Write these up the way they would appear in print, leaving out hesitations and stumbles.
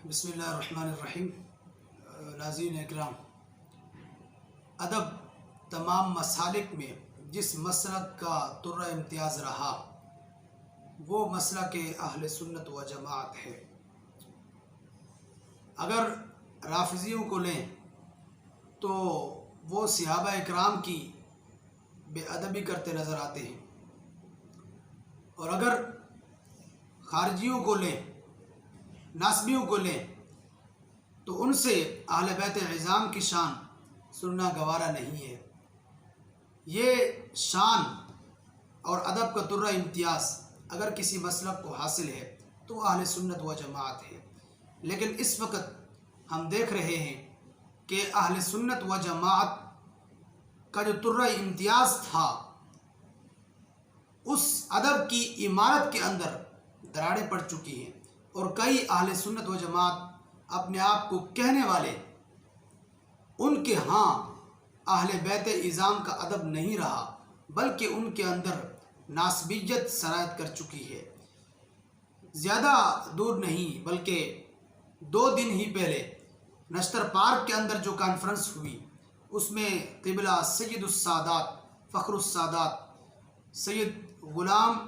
بسم اللہ الرحمن الرحیم۔ ناظرین اکرام، ادب تمام مسالک میں جس مسلک کا طرہ امتیاز رہا وہ مسلک اہل سنت و جماعت ہے۔ اگر رافضیوں کو لیں تو وہ صحابہ اکرام کی بے ادبی کرتے نظر آتے ہیں، اور اگر خارجیوں کو لیں، ناسبیوں کو لیں، تو ان سے اہل بیت عظام کی شان سننا گوارا نہیں ہے۔ یہ شان اور ادب کا طرہ امتیاز اگر کسی مسلک کو حاصل ہے تو اہل سنت و جماعت ہے، لیکن اس وقت ہم دیکھ رہے ہیں کہ اہل سنت و جماعت کا جو طرہ امتیاز تھا اس ادب کی عمارت کے اندر دراڑیں پڑ چکی ہیں، اور کئی اہل سنت و جماعت اپنے آپ کو کہنے والے ان کے ہاں اہل بیت عظام کا ادب نہیں رہا، بلکہ ان کے اندر ناسبیت سرایت کر چکی ہے۔ زیادہ دور نہیں بلکہ 2 دن ہی پہلے نشتر پارک کے اندر جو کانفرنس ہوئی اس میں قبلہ سید السادات فخر السادات سید غلام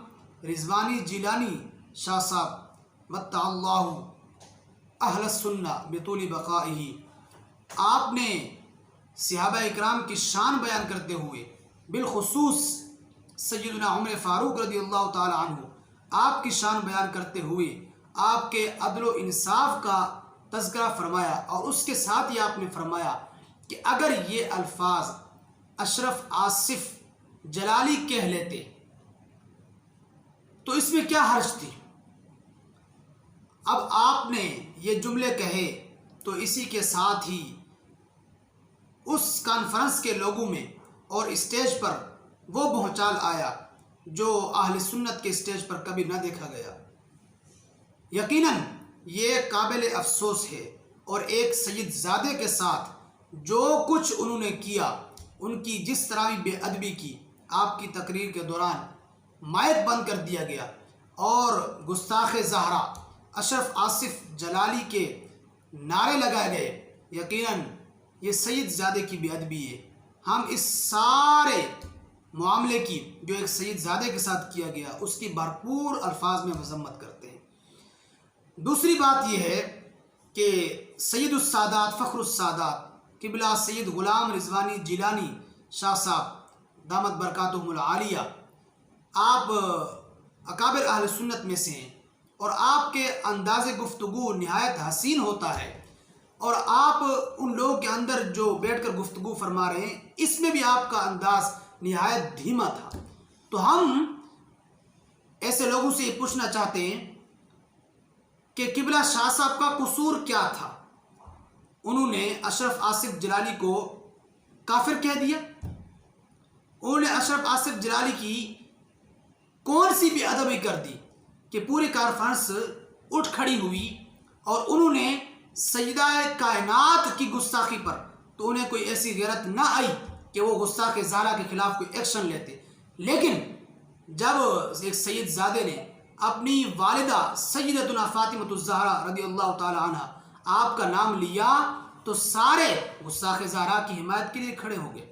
رضوانی جیلانی شاہ صاحب متع اللہ اہل السنہ بطول بقائہ، آپ نے صحابہ اکرام کی شان بیان کرتے ہوئے بالخصوص سیدنا عمر فاروق رضی اللہ تعالی عنہ آپ کی شان بیان کرتے ہوئے آپ کے عدل و انصاف کا تذکرہ فرمایا، اور اس کے ساتھ ہی آپ نے فرمایا کہ اگر یہ الفاظ اشرف آصف جلالی کہہ لیتے تو اس میں کیا حرج تھی۔ اب آپ نے یہ جملے کہے تو اسی کے ساتھ ہی اس کانفرنس کے لوگوں میں اور اسٹیج پر وہ بھونچال آیا جو اہل سنت کے اسٹیج پر کبھی نہ دیکھا گیا۔ یقیناً یہ قابل افسوس ہے، اور ایک سید زادے کے ساتھ جو کچھ انہوں نے کیا، ان کی جس طرح بھی بے ادبی کی، آپ کی تقریر کے دوران مائک بند کر دیا گیا اور گستاخ زہرا اشرف آصف جلالی کے نعرے لگائے گئے، یقیناً یہ سید زادے کی بے ادبی ہے۔ ہم اس سارے معاملے کی جو ایک سید زادے کے ساتھ کیا گیا اس کی بھرپور الفاظ میں مذمت کرتے ہیں۔ دوسری بات یہ ہے کہ سید السادات فخر السادات قبلہ سید غلام رضوانی جیلانی شاہ صاحب دامت برکاتہم العالیہ، آپ اکابر اہل سنت میں سے ہیں، اور آپ کے انداز گفتگو نہایت حسین ہوتا ہے، اور آپ ان لوگوں کے اندر جو بیٹھ کر گفتگو فرما رہے ہیں اس میں بھی آپ کا انداز نہایت دھیما تھا۔ تو ہم ایسے لوگوں سے یہ پوچھنا چاہتے ہیں کہ قبلہ شاہ صاحب کا قصور کیا تھا؟ انہوں نے اشرف آصف جلالی کو کافر کہہ دیا؟ انہوں نے اشرف آصف جلالی کی کون سی بے ادبی کر دی کہ پوری کانفرنس اٹھ کھڑی ہوئی، اور انہوں نے سیدہ کائنات کی گستاخی پر تو انہیں کوئی ایسی غیرت نہ آئی کہ وہ گستاخ زہرا کے خلاف کوئی ایکشن لیتے، لیکن جب ایک سید زادے نے اپنی والدہ سیدتنا فاطمۃ الزہرا رضی اللہ تعالی عنہ آپ کا نام لیا تو سارے گستاخ زہرا کی حمایت کے لیے کھڑے ہو گئے۔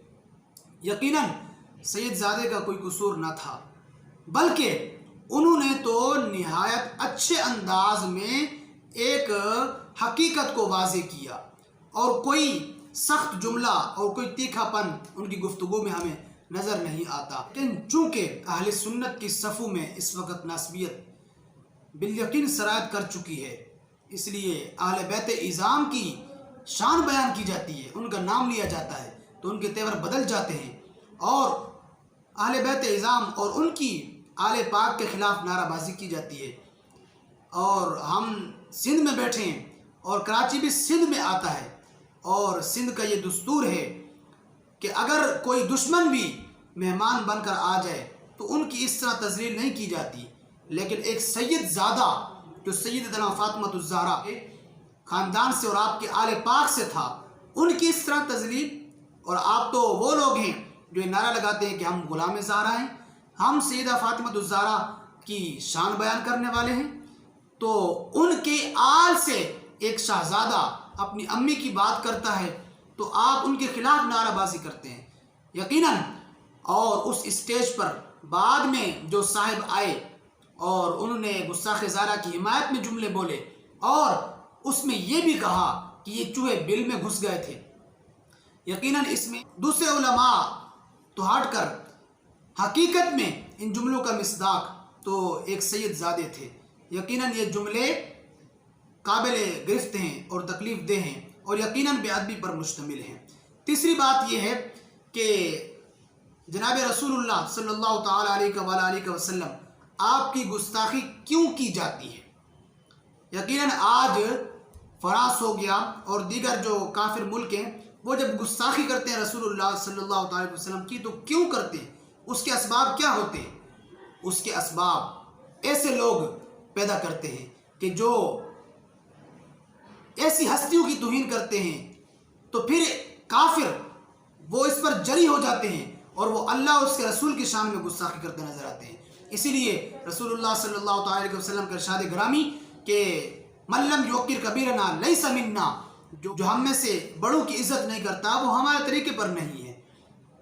یقیناً سید زادے کا کوئی قصور نہ تھا، بلکہ انہوں نے تو نہایت اچھے انداز میں ایک حقیقت کو واضح کیا، اور کوئی سخت جملہ اور کوئی تیکھا پن ان کی گفتگو میں ہمیں نظر نہیں آتا۔ لیکن چونکہ اہل سنت کی صفوں میں اس وقت ناسبیت بالیقین سرایت کر چکی ہے، اس لیے اہل بیت عظام کی شان بیان کی جاتی ہے، ان کا نام لیا جاتا ہے تو ان کے تیور بدل جاتے ہیں، اور اہل بیت عظام اور ان کی آل پاک کے خلاف نعرہ بازی کی جاتی ہے۔ اور ہم سندھ میں بیٹھے ہیں، اور کراچی بھی سندھ میں آتا ہے، اور سندھ کا یہ دستور ہے کہ اگر کوئی دشمن بھی مہمان بن کر آ جائے تو ان کی اس طرح تذلیل نہیں کی جاتی، لیکن ایک سید زادہ جو سیدتنا فاطمۃ الزہرا کے خاندان سے اور آپ کے آل پاک سے تھا، ان کی اس طرح تذلیل، اور آپ تو وہ لوگ ہیں جو یہ نعرہ لگاتے ہیں کہ ہم غلام زہرا ہیں، ہم سیدہ فاطمۃ الزہرا کی شان بیان کرنے والے ہیں، تو ان کے آل سے ایک شہزادہ اپنی امی کی بات کرتا ہے تو آپ ان کے خلاف نعرہ بازی کرتے ہیں یقیناً. اور اس اسٹیج پر بعد میں جو صاحب آئے اور انہوں نے گستاخ زارہ کی حمایت میں جملے بولے اور اس میں یہ بھی کہا کہ یہ چوہے بل میں گھس گئے تھے. یقیناً اس میں دوسرے علماء تو ہٹ کر حقیقت میں ان جملوں کا مصداق تو ایک سید زادے تھے. یقیناً یہ جملے قابل گرفت ہیں اور تکلیف دہ ہیں اور یقیناً بے ادبی پر مشتمل ہیں. تیسری بات یہ ہے کہ جناب رسول اللہ صلی اللہ تعالیٰ علیہ وسلم آپ کی گستاخی کیوں کی جاتی ہے؟ یقیناً آج فرانس ہو گیا اور دیگر جو کافر ملک ہیں وہ جب گستاخی کرتے ہیں رسول اللہ صلی اللہ تعالیٰ علیہ وسلم کی تو کیوں کرتے ہیں؟ اس کے اسباب کیا ہوتے ہیں؟ اس کے اسباب ایسے لوگ پیدا کرتے ہیں کہ جو ایسی ہستیوں کی توہین کرتے ہیں تو پھر کافر وہ اس پر جری ہو جاتے ہیں اور وہ اللہ اور اس کے رسول کی شان میں گستاخی کرتے نظر آتے ہیں. اسی لیے رسول اللہ صلی اللہ تعالیٰ علیہ وسلم کا ارشاد گرامی کہ من لم یوقر کبیرنا لیس منا، جو ہم میں سے بڑوں کی عزت نہیں کرتا وہ ہمارے طریقے پر نہیں ہے.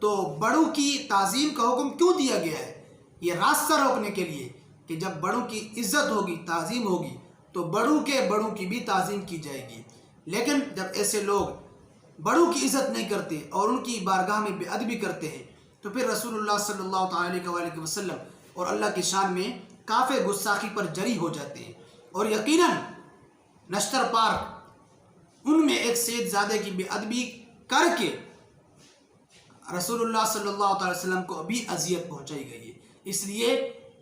تو بڑوں کی تعظیم کا حکم کیوں دیا گیا ہے؟ یہ راستہ روکنے کے لیے کہ جب بڑوں کی عزت ہوگی، تعظیم ہوگی تو بڑوں کی بھی تعظیم کی جائے گی. لیکن جب ایسے لوگ بڑوں کی عزت نہیں کرتے اور ان کی بارگاہ میں بے ادبی کرتے ہیں تو پھر رسول اللہ صلی اللہ تعالیٰ علیہ وسلم اور اللہ کی شان میں کافر گستاخی پر جری ہو جاتے ہیں. اور یقیناً نشتر پارک ان میں ایک سید زادے کی بے ادبی کر کے رسول اللہ صلی اللہ تعالی وسلم کو ابھی اذیت پہنچائی گئی ہے، اس لیے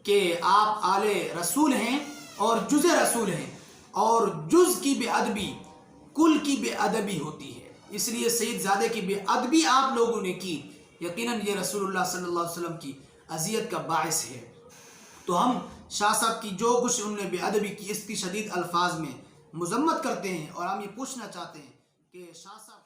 کہ آپ آل رسول ہیں اور جز رسول ہیں اور جز کی بے ادبی کل کی بے ادبی ہوتی ہے. اس لیے سید زادے کی بے ادبی آپ لوگوں نے کی، یقیناً یہ رسول اللہ صلی اللہ علیہ وسلم کی اذیت کا باعث ہے. تو ہم شاہ صاحب کی جو کچھ انہوں نے بے ادبی کی اس کی شدید الفاظ میں مذمت کرتے ہیں اور ہم یہ پوچھنا چاہتے ہیں کہ شاہ صاحب